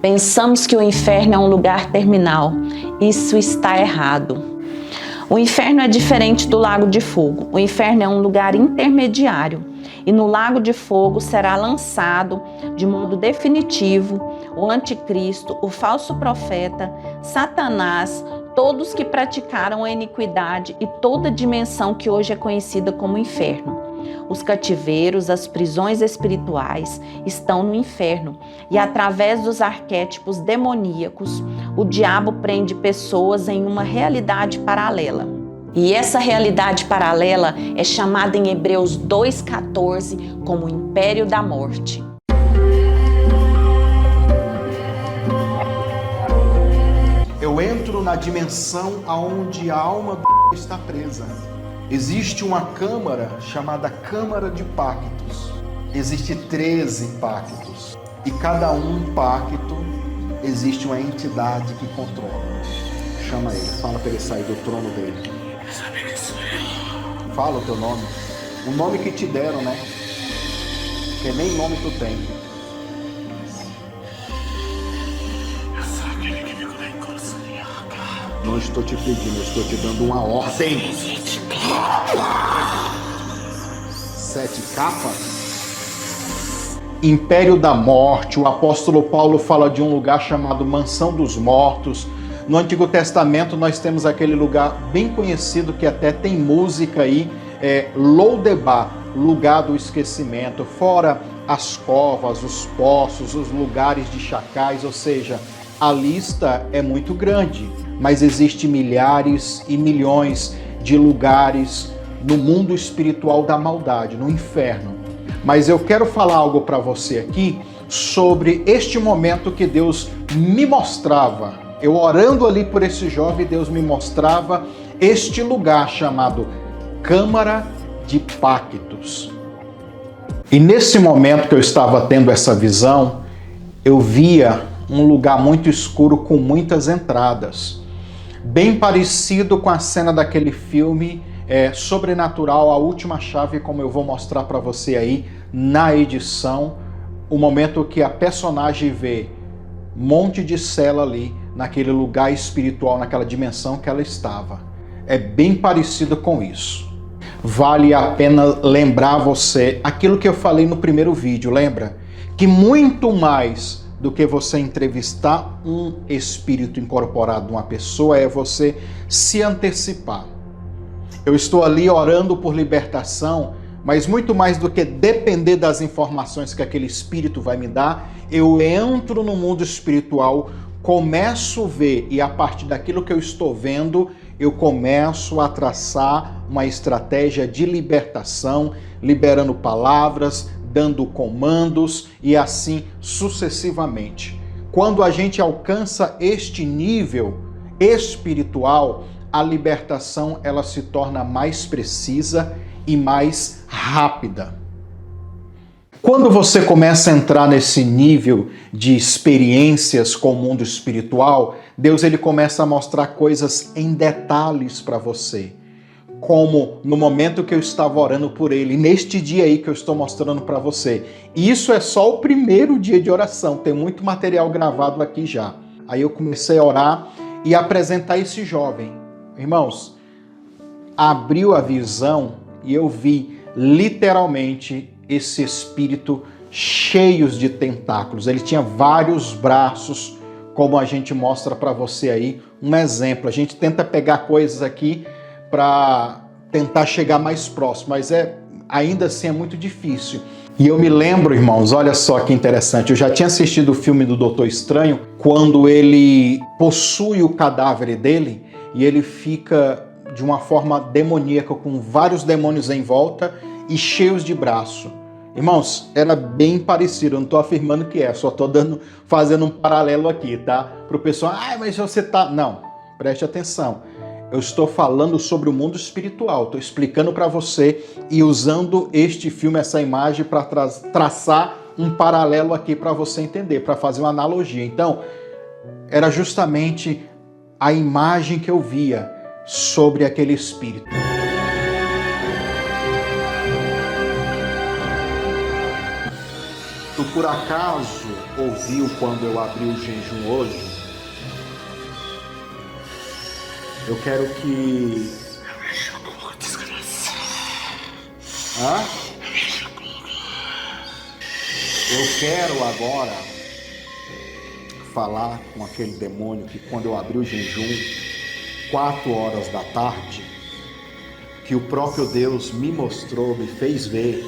Pensamos que o inferno é um lugar terminal. Isso está errado. O inferno é diferente do lago de fogo. O inferno é um lugar intermediário. E no lago de fogo será lançado de modo definitivo o anticristo, o falso profeta, Satanás, todos que praticaram a iniquidade e toda a dimensão que hoje é conhecida como inferno. Os cativeiros, as prisões espirituais estão no inferno e através dos arquétipos demoníacos, o diabo prende pessoas em uma realidade paralela. E essa realidade paralela é chamada em Hebreus 2,14 como o império da morte. Eu entro na dimensão onde a alma está presa. Existe uma câmara chamada Câmara de Pactos. Existe 13 pactos. E cada um pacto existe uma entidade que controla. Chama ele, fala para ele sair do trono dele. Fala o teu nome. O nome que te deram, né? Porque nem nome tu tem. Não estou te pedindo, eu estou te dando uma ordem. 7 capas. Império da Morte. O apóstolo Paulo fala de um lugar chamado Mansão dos Mortos. No Antigo Testamento nós temos aquele lugar bem conhecido que até tem música aí, Lodebar, lugar do esquecimento, fora as covas, os poços, os lugares de chacais, ou seja, a lista é muito grande, mas existe milhares e milhões de lugares no mundo espiritual da maldade, no inferno. Mas eu quero falar algo para você aqui sobre este momento que Deus me mostrava. Eu orando ali por esse jovem, Deus me mostrava este lugar chamado Câmara de Pactos. E nesse momento que eu estava tendo essa visão, eu via um lugar muito escuro com muitas entradas. Bem parecido com a cena daquele filme Sobrenatural, A Última Chave, como eu vou mostrar para você aí na edição, o momento que a personagem vê um monte de cela ali, naquele lugar espiritual, naquela dimensão que ela estava. É bem parecido com isso. Vale a pena lembrar você aquilo que eu falei no primeiro vídeo, lembra? Que muito mais do que você entrevistar um espírito incorporado numa pessoa é você se antecipar. Eu estou ali orando por libertação, mas muito mais do que depender das informações que aquele espírito vai me dar, eu entro no mundo espiritual, começo a ver e a partir daquilo que eu estou vendo, eu começo a traçar uma estratégia de libertação, liberando palavras, dando comandos e assim sucessivamente. Quando a gente alcança este nível espiritual, a libertação ela se torna mais precisa e mais rápida. Quando você começa a entrar nesse nível de experiências com o mundo espiritual, Deus ele começa a mostrar coisas em detalhes para você. Como no momento que eu estava orando por ele, neste dia aí que eu estou mostrando para você. E isso é só o primeiro dia de oração, tem muito material gravado aqui já. Aí eu comecei a orar e apresentar esse jovem. Irmãos, abriu a visão e eu vi literalmente esse espírito cheios de tentáculos. Ele tinha vários braços, como a gente mostra para você aí, um exemplo. A gente tenta pegar coisas aqui para tentar chegar mais próximo, mas ainda assim é muito difícil. E eu me lembro, irmãos, olha só que interessante, eu já tinha assistido o filme do Doutor Estranho, quando ele possui o cadáver dele e ele fica de uma forma demoníaca, com vários demônios em volta e cheios de braço. Irmãos, era bem parecido, eu não estou afirmando que só estou fazendo um paralelo aqui, tá? Para o pessoal, mas você tá... Não, preste atenção. Eu estou falando sobre o mundo espiritual, estou explicando para você e usando este filme, essa imagem, para traçar um paralelo aqui para você entender, para fazer uma analogia. Então, era justamente a imagem que eu via sobre aquele espírito. Tu por acaso ouviu quando eu abri o jejum hoje? Eu quero que... Hã? Eu quero agora falar com aquele demônio que quando eu abri o jejum, 4 horas da tarde, que o próprio Deus me mostrou, me fez ver,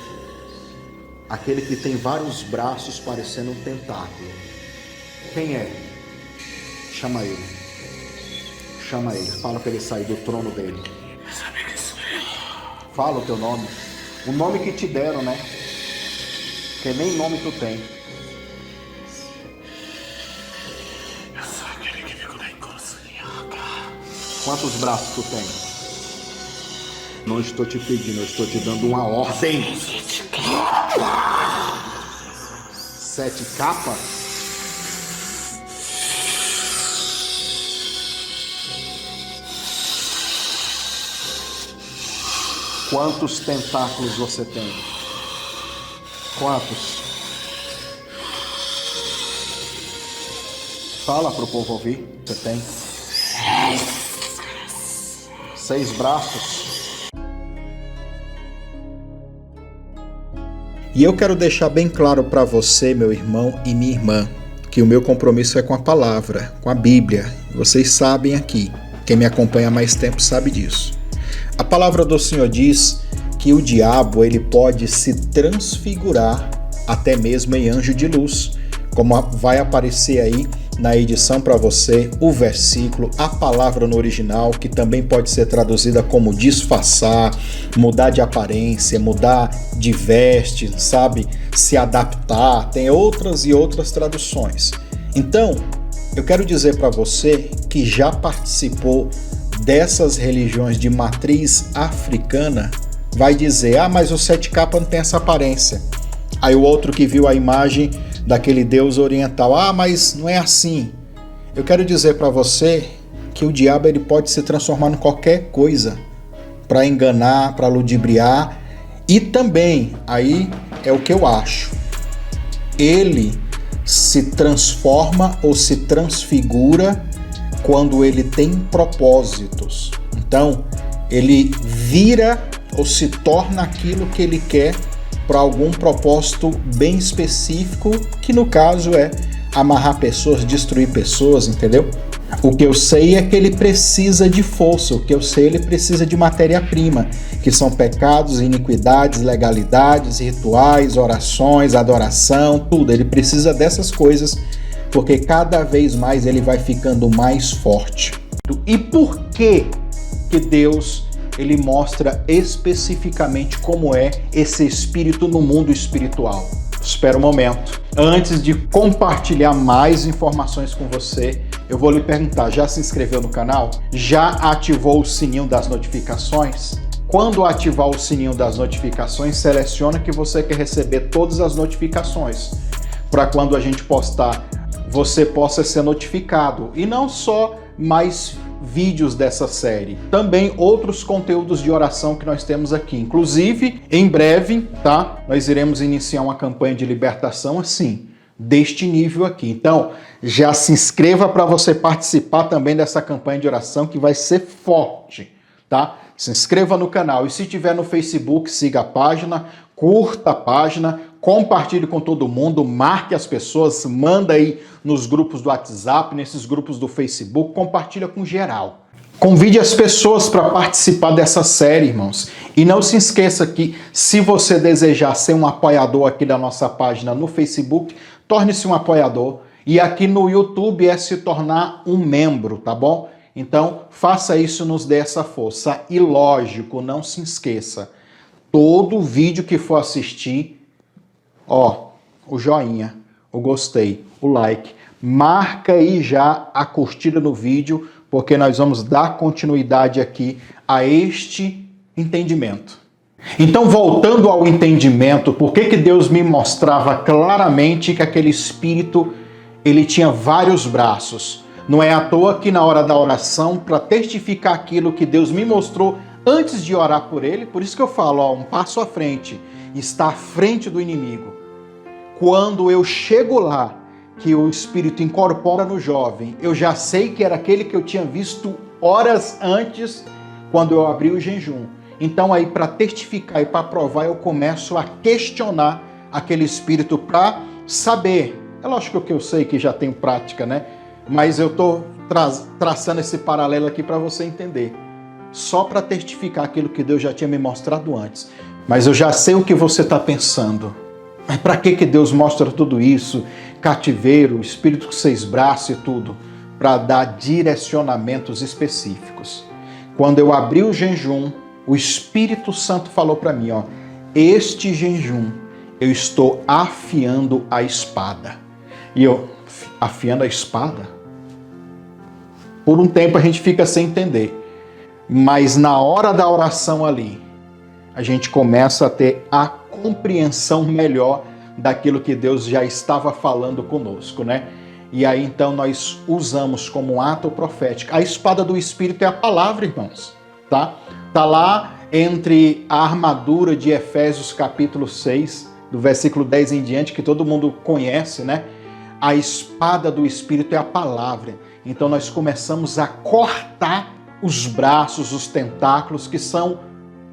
aquele que tem vários braços parecendo um tentáculo. Quem é? Chama ele. Chama ele. Fala para ele sair do trono dele. Fala o teu nome. O nome que te deram, né? Que nem nome tu tem. Eu sou aquele que fica na encruzilhada. Quantos braços tu tem? Não estou te pedindo, eu estou te dando uma ordem. 7 capas? Quantos tentáculos você tem? Quantos? Fala para o povo ouvir. Você tem? 6 braços. E eu quero deixar bem claro para você, meu irmão e minha irmã, que o meu compromisso é com a palavra, com a Bíblia. Vocês sabem aqui. Quem me acompanha há mais tempo sabe disso. A palavra do Senhor diz que o diabo ele pode se transfigurar até mesmo em anjo de luz, como vai aparecer aí na edição para você o versículo, a palavra no original, que também pode ser traduzida como disfarçar, mudar de aparência, mudar de veste, sabe? Se adaptar, tem outras e outras traduções. Então, eu quero dizer para você que já participou dessas religiões de matriz africana, vai dizer, mas o 7 capas não tem essa aparência. Aí o outro que viu a imagem daquele deus oriental, mas não é assim. Eu quero dizer para você que o diabo ele pode se transformar em qualquer coisa para enganar, para ludibriar, e também, aí é o que eu acho, ele se transforma ou se transfigura quando ele tem propósitos. Então, ele vira ou se torna aquilo que ele quer para algum propósito bem específico, que no caso é amarrar pessoas, destruir pessoas, entendeu? O que eu sei é que ele precisa de força, o que eu sei ele precisa de matéria-prima, que são pecados, iniquidades, legalidades, rituais, orações, adoração, tudo. Ele precisa dessas coisas, porque cada vez mais ele vai ficando mais forte. E por que Deus ele mostra especificamente como é esse espírito no mundo espiritual? Espera um momento. Antes de compartilhar mais informações com você, eu vou lhe perguntar, já se inscreveu no canal? Já ativou o sininho das notificações? Quando ativar o sininho das notificações, seleciona que você quer receber todas as notificações, para quando a gente postar, você possa ser notificado. E não só mais vídeos dessa série, também outros conteúdos de oração que nós temos aqui. Inclusive, em breve, tá? Nós iremos iniciar uma campanha de libertação assim, deste nível aqui. Então, já se inscreva para você participar também dessa campanha de oração que vai ser forte, tá? Se inscreva no canal e se tiver no Facebook, siga a página, curta a página, compartilhe com todo mundo, marque as pessoas, manda aí nos grupos do WhatsApp, nesses grupos do Facebook, compartilha com geral. Convide as pessoas para participar dessa série, irmãos. E não se esqueça que, se você desejar ser um apoiador aqui da nossa página no Facebook, torne-se um apoiador. E aqui no YouTube é se tornar um membro, tá bom? Então, faça isso, nos dê essa força. E lógico, não se esqueça, todo vídeo que for assistir, o joinha, o gostei, o like, marca aí já a curtida no vídeo, porque nós vamos dar continuidade aqui a este entendimento. Então, voltando ao entendimento, por que Deus me mostrava claramente que aquele espírito, ele tinha vários braços? Não é à toa que na hora da oração, para testificar aquilo que Deus me mostrou antes de orar por ele, por isso que eu falo, um passo à frente, está à frente do inimigo. quando eu chego lá, que o Espírito incorpora no jovem, eu já sei que era aquele que eu tinha visto horas antes, quando eu abri o jejum. Então aí, para testificar e para provar, eu começo a questionar aquele Espírito para saber. É lógico que eu sei que já tenho prática, né? Mas eu estou traçando esse paralelo aqui para você entender. Só para testificar aquilo que Deus já tinha me mostrado antes. Mas eu já sei o que você está pensando. Mas para que Deus mostra tudo isso? Cativeiro, espírito com 6 braços e tudo. Para dar direcionamentos específicos. Quando eu abri o jejum, o Espírito Santo falou para mim, ó, este jejum eu estou afiando a espada. E eu, afiando a espada? Por um tempo a gente fica sem entender. Mas na hora da oração ali, a gente começa a ter a compreensão melhor daquilo que Deus já estava falando conosco, né? E aí então nós usamos como um ato profético. A espada do Espírito é a palavra, irmãos, tá? Tá lá entre a armadura de Efésios capítulo 6, do versículo 10 em diante, que todo mundo conhece, né? A espada do Espírito é a palavra. Então nós começamos a cortar os braços, os tentáculos, que são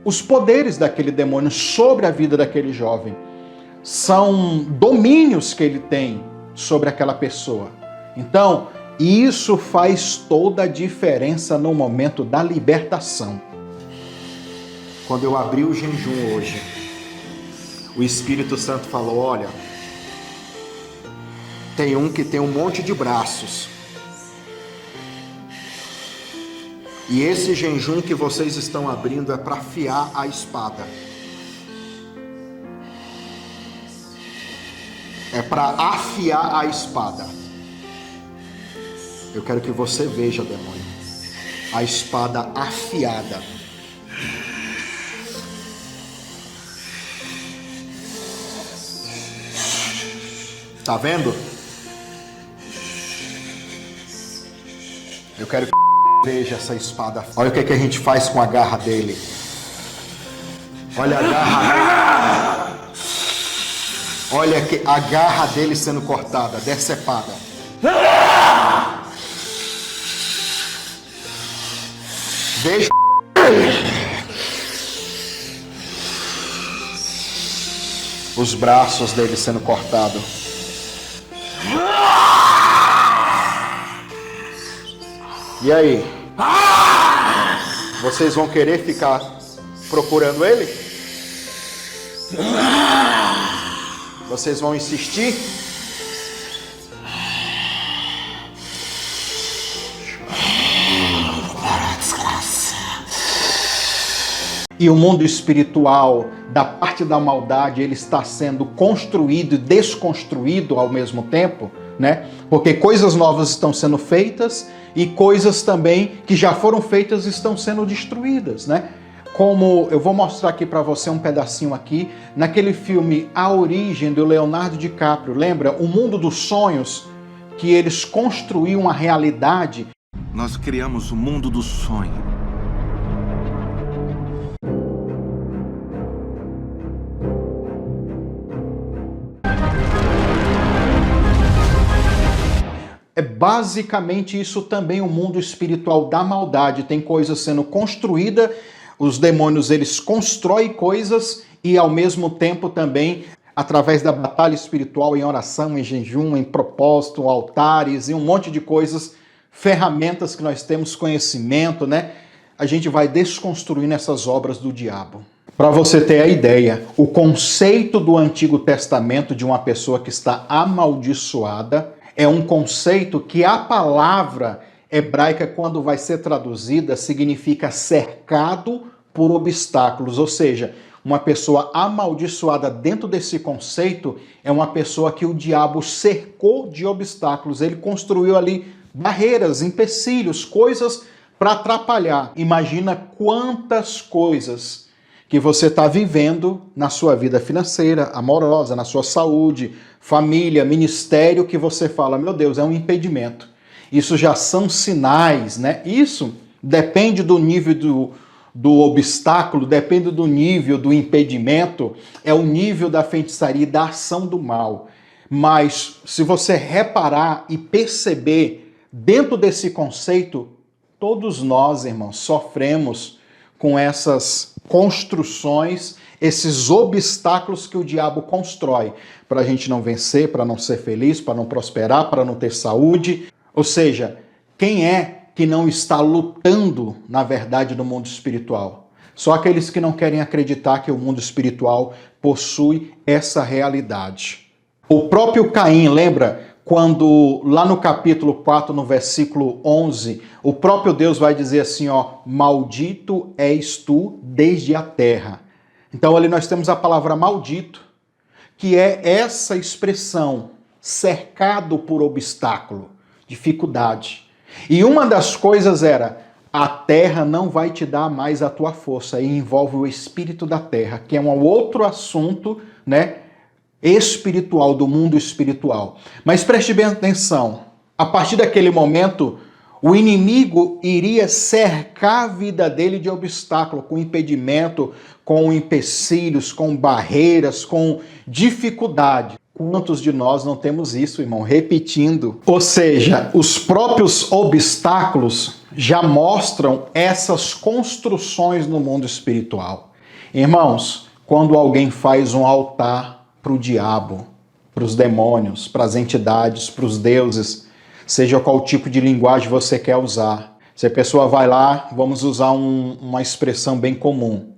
os poderes daquele demônio sobre a vida daquele jovem. São domínios que ele tem sobre aquela pessoa. Então, isso faz toda a diferença no momento da libertação. Quando eu abri o jejum hoje, o Espírito Santo falou, olha, tem um que tem um monte de braços. E esse jejum que vocês estão abrindo é para afiar a espada. É para afiar a espada. Eu quero que você veja, demônio, a espada afiada. Tá vendo? Eu quero que veja essa espada. Olha o que a gente faz com a garra dele. Olha a garra. Olha a garra dele sendo cortada, decepada. Veja. Os braços dele sendo cortados. E aí? Vocês vão querer ficar procurando ele? Vocês vão insistir? E o mundo espiritual, da parte da maldade, ele está sendo construído e desconstruído ao mesmo tempo, né? Porque coisas novas estão sendo feitas e coisas também que já foram feitas estão sendo destruídas, né? Como eu vou mostrar aqui para você um pedacinho aqui, naquele filme A Origem, do Leonardo DiCaprio, lembra? O mundo dos sonhos, que eles construíam uma realidade. Nós criamos o mundo do sonho. É basicamente isso também o mundo espiritual da maldade. Tem coisas sendo construídas, os demônios eles constroem coisas e ao mesmo tempo também, através da batalha espiritual em oração, em jejum, em propósito, altares e um monte de coisas, ferramentas que nós temos, conhecimento, né? A gente vai desconstruindo essas obras do diabo. Para você ter a ideia, o conceito do Antigo Testamento de uma pessoa que está amaldiçoada é um conceito que a palavra hebraica, quando vai ser traduzida, significa cercado por obstáculos. Ou seja, uma pessoa amaldiçoada dentro desse conceito é uma pessoa que o diabo cercou de obstáculos. Ele construiu ali barreiras, empecilhos, coisas para atrapalhar. Imagina quantas coisas que você está vivendo na sua vida financeira, amorosa, na sua saúde, família, ministério, que você fala, meu Deus, é um impedimento. Isso já são sinais, né? Isso depende do nível do obstáculo, depende do nível do impedimento, é o nível da feitiçaria e da ação do mal. Mas se você reparar e perceber dentro desse conceito, todos nós, irmãos, sofremos com essas construções, esses obstáculos que o diabo constrói para a gente não vencer, para não ser feliz, para não prosperar, para não ter saúde. Ou seja, quem é que não está lutando, na verdade, no mundo espiritual? Só aqueles que não querem acreditar que o mundo espiritual possui essa realidade. O próprio Caim, lembra? Quando lá no capítulo 4, no versículo 11, o próprio Deus vai dizer assim, ó, maldito és tu desde a terra. Então ali nós temos a palavra maldito, que é essa expressão, cercado por obstáculo, dificuldade. E uma das coisas era, a terra não vai te dar mais a tua força, e envolve o espírito da terra, que é um outro assunto, né, espiritual, do mundo espiritual. Mas preste bem atenção, a partir daquele momento, o inimigo iria cercar a vida dele de obstáculo, com impedimento, com empecilhos, com barreiras, com dificuldade. Quantos de nós não temos isso, irmão? Repetindo. Ou seja, os próprios obstáculos já mostram essas construções no mundo espiritual. Irmãos, quando alguém faz um altar para o diabo, para os demônios, para as entidades, para os deuses, seja qual tipo de linguagem você quer usar. Se a pessoa vai lá, vamos usar uma expressão bem comum.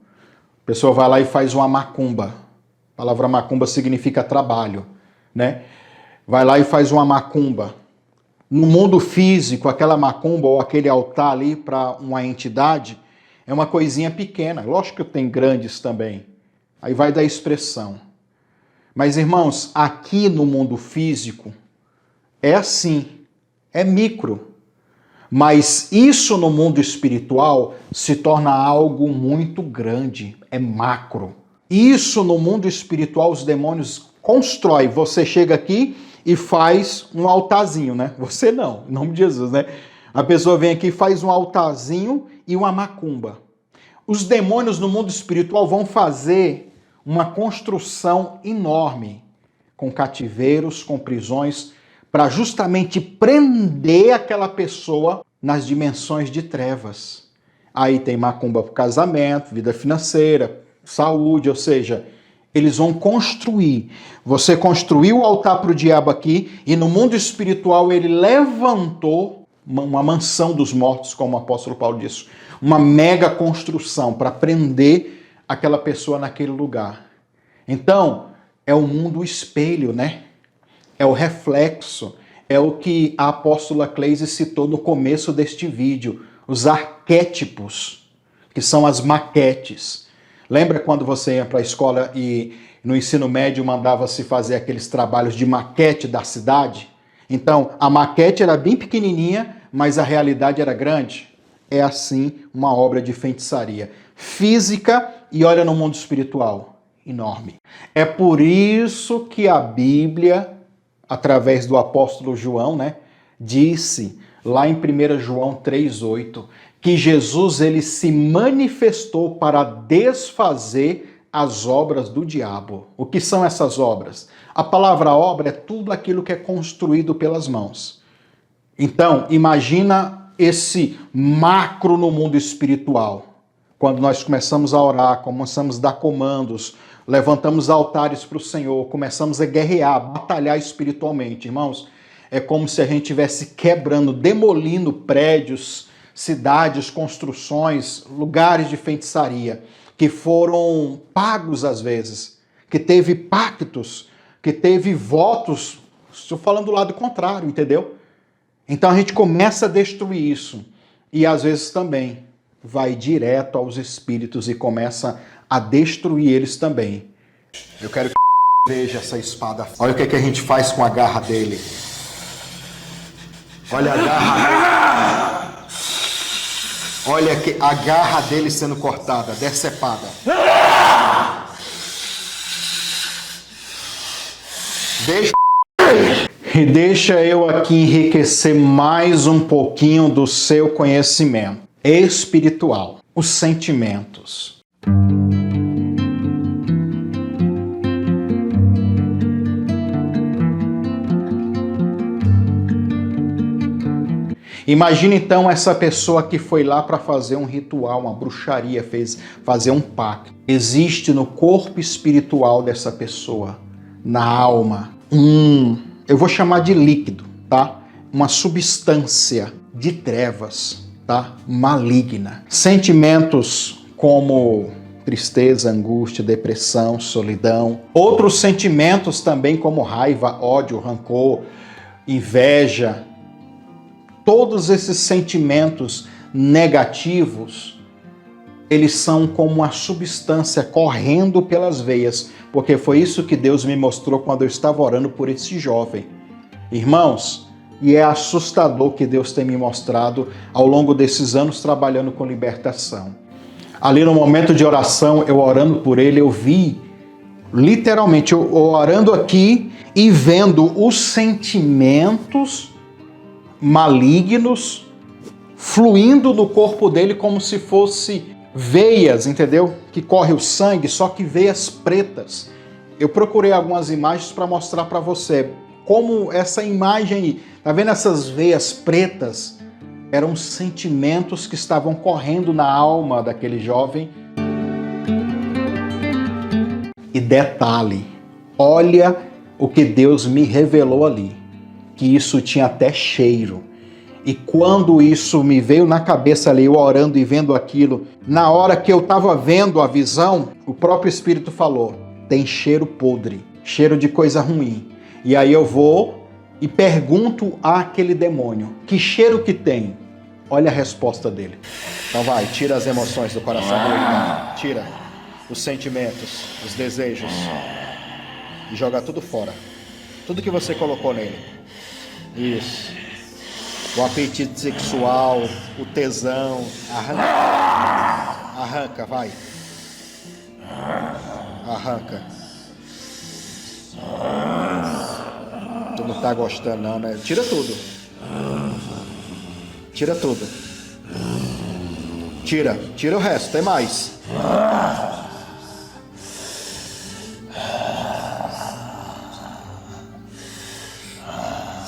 A pessoa vai lá e faz uma macumba. A palavra macumba significa trabalho, né? Vai lá e faz uma macumba. No mundo físico, aquela macumba ou aquele altar ali para uma entidade é uma coisinha pequena. Lógico que tem grandes também. Aí vai da expressão. Mas, irmãos, aqui no mundo físico é assim, é micro. Mas isso no mundo espiritual se torna algo muito grande, é macro. Isso no mundo espiritual os demônios constroem. Você chega aqui e faz um altarzinho, né? Você não, em nome de Jesus, né? A pessoa vem aqui e faz um altarzinho e uma macumba. Os demônios no mundo espiritual vão fazer uma construção enorme, com cativeiros, com prisões, para justamente prender aquela pessoa nas dimensões de trevas. Aí tem macumba para casamento, vida financeira, saúde, ou seja, eles vão construir. Você construiu o altar para o diabo aqui, e no mundo espiritual ele levantou uma mansão dos mortos, como o apóstolo Paulo disse, uma mega construção para prender aquela pessoa naquele lugar. Então, é o mundo espelho, né? É o reflexo, é o que a apóstola Cleise citou no começo deste vídeo, os arquétipos, que são as maquetes. Lembra quando você ia para a escola e no ensino médio mandava-se fazer aqueles trabalhos de maquete da cidade? Então, a maquete era bem pequenininha, mas a realidade era grande. É assim uma obra de feitiçaria física e olha no mundo espiritual, enorme. É por isso que a Bíblia, através do apóstolo João, né, disse lá em 1 João 3,8, que Jesus ele se manifestou para desfazer as obras do diabo. O que são essas obras? A palavra obra é tudo aquilo que é construído pelas mãos. Então, imagina esse macro no mundo espiritual. Quando nós começamos a orar, começamos a dar comandos, levantamos altares para o Senhor, começamos a guerrear, batalhar espiritualmente, irmãos, é como se a gente estivesse quebrando, demolindo prédios, cidades, construções, lugares de feitiçaria, que foram pagos às vezes, que teve pactos, que teve votos, estou falando do lado contrário, entendeu? Então a gente começa a destruir isso, e às vezes também vai direto aos espíritos e começa a destruir eles também. Eu quero que veja essa espada. Olha o que a gente faz com a garra dele. Olha a garra. Olha a garra dele sendo cortada, decepada. Deixa eu aqui enriquecer mais um pouquinho do seu conhecimento espiritual, os sentimentos. Imagina então essa pessoa que foi lá para fazer um ritual, uma bruxaria, fazer um pacto. Existe no corpo espiritual dessa pessoa, na alma, eu vou chamar de líquido, tá? Uma substância de trevas, tá? Maligna. Sentimentos como tristeza, angústia, depressão, solidão. Outros sentimentos também como raiva, ódio, rancor, inveja. Todos esses sentimentos negativos, eles são como uma substância correndo pelas veias, porque foi isso que Deus me mostrou quando eu estava orando por esse jovem. Irmãos, e é assustador que Deus tem me mostrado ao longo desses anos trabalhando com libertação. Ali no momento de oração, eu orando por ele, eu vi, literalmente, eu orando aqui e vendo os sentimentos malignos fluindo no corpo dele como se fosse veias, entendeu? Que corre o sangue, só que veias pretas. Eu procurei algumas imagens para mostrar para você como essa imagem, tá vendo essas veias pretas? Eram sentimentos que estavam correndo na alma daquele jovem. E detalhe, olha o que Deus me revelou ali, que isso tinha até cheiro. E quando isso me veio na cabeça ali, eu orando e vendo aquilo, na hora que eu estava vendo a visão, o próprio Espírito falou, tem cheiro podre, cheiro de coisa ruim. E aí eu vou e pergunto àquele demônio, que cheiro que tem? Olha a resposta dele. Então vai, tira as emoções do coração dele, tá? Tira os sentimentos, os desejos e joga tudo fora. Tudo que você colocou nele. Isso. O apetite sexual, o tesão. Arranca. Arranca, vai. Arranca. Tu não tá gostando não, né? Tira tudo. Tira tudo. Tira o resto, tem mais.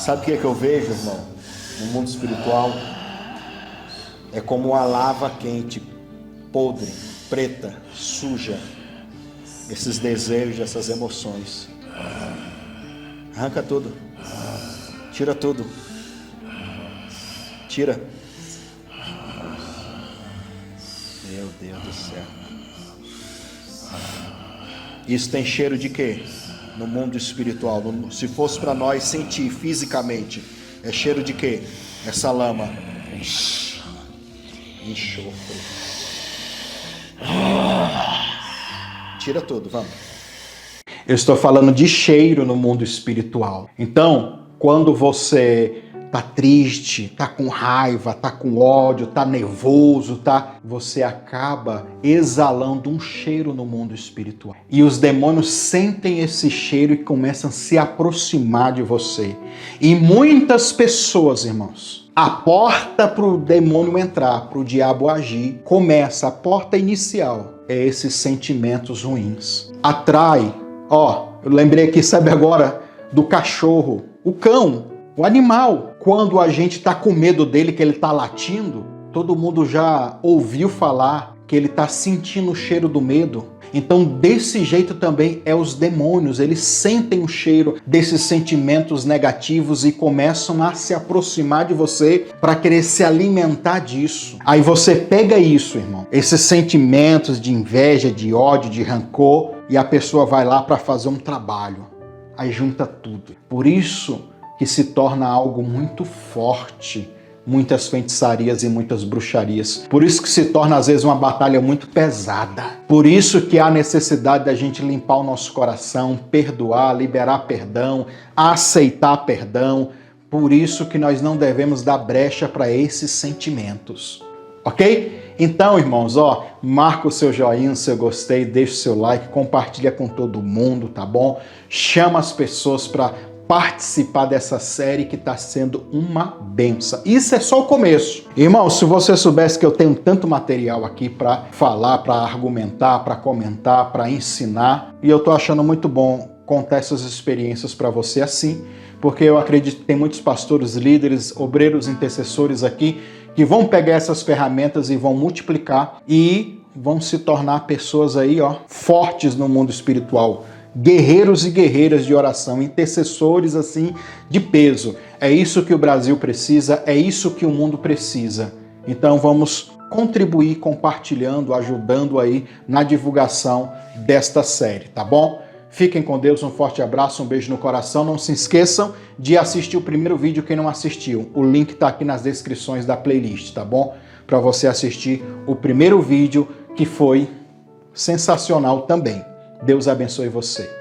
Sabe o que é que eu vejo, irmão? No mundo espiritual é como uma lava quente, podre, preta, suja. Esses desejos, essas emoções. Arranca tudo. Tira tudo. Tira. Meu Deus do céu. Isso tem cheiro de quê? No mundo espiritual. Se fosse para nós sentir fisicamente, é cheiro de quê? Essa lama. Enxofre. Tira tudo, vamos. Eu estou falando de cheiro no mundo espiritual. Então, quando você tá triste, tá com raiva, tá com ódio, tá nervoso, você acaba exalando um cheiro no mundo espiritual. E os demônios sentem esse cheiro e começam a se aproximar de você. E muitas pessoas, irmãos, a porta para o demônio entrar, para o diabo agir, começa, a porta inicial é esses sentimentos ruins. Atrai, eu lembrei aqui, sabe agora, do cachorro, o cão, o animal. Quando a gente está com medo dele, que ele está latindo, todo mundo já ouviu falar que ele está sentindo o cheiro do medo. Então, desse jeito também é os demônios. Eles sentem o cheiro desses sentimentos negativos e começam a se aproximar de você para querer se alimentar disso. Aí você pega isso, irmão, esses sentimentos de inveja, de ódio, de rancor, e a pessoa vai lá para fazer um trabalho. Aí junta tudo. Por isso que se torna algo muito forte, muitas feitiçarias e muitas bruxarias. Por isso que se torna às vezes uma batalha muito pesada. Por isso que há necessidade da gente limpar o nosso coração, perdoar, liberar perdão, aceitar perdão. Por isso que nós não devemos dar brecha para esses sentimentos. Ok? Então, irmãos, marca o seu joinha, o seu gostei, deixa o seu like, compartilha com todo mundo, tá bom? Chama as pessoas para participar dessa série que está sendo uma benção. Isso é só o começo. Irmão, se você soubesse que eu tenho tanto material aqui para falar, para argumentar, para comentar, para ensinar, e eu tô achando muito bom contar essas experiências para você assim, porque eu acredito que tem muitos pastores, líderes, obreiros, intercessores aqui que vão pegar essas ferramentas e vão multiplicar e vão se tornar pessoas aí, fortes no mundo espiritual, guerreiros e guerreiras de oração, intercessores assim de peso. É isso que o Brasil precisa, é isso que o mundo precisa. Então vamos contribuir compartilhando, ajudando aí na divulgação desta série, tá bom? Fiquem com Deus, um forte abraço, um beijo no coração. Não se esqueçam de assistir o primeiro vídeo quem não assistiu. O link tá aqui nas descrições da playlist, tá bom? Para você assistir o primeiro vídeo que foi sensacional também. Deus abençoe você.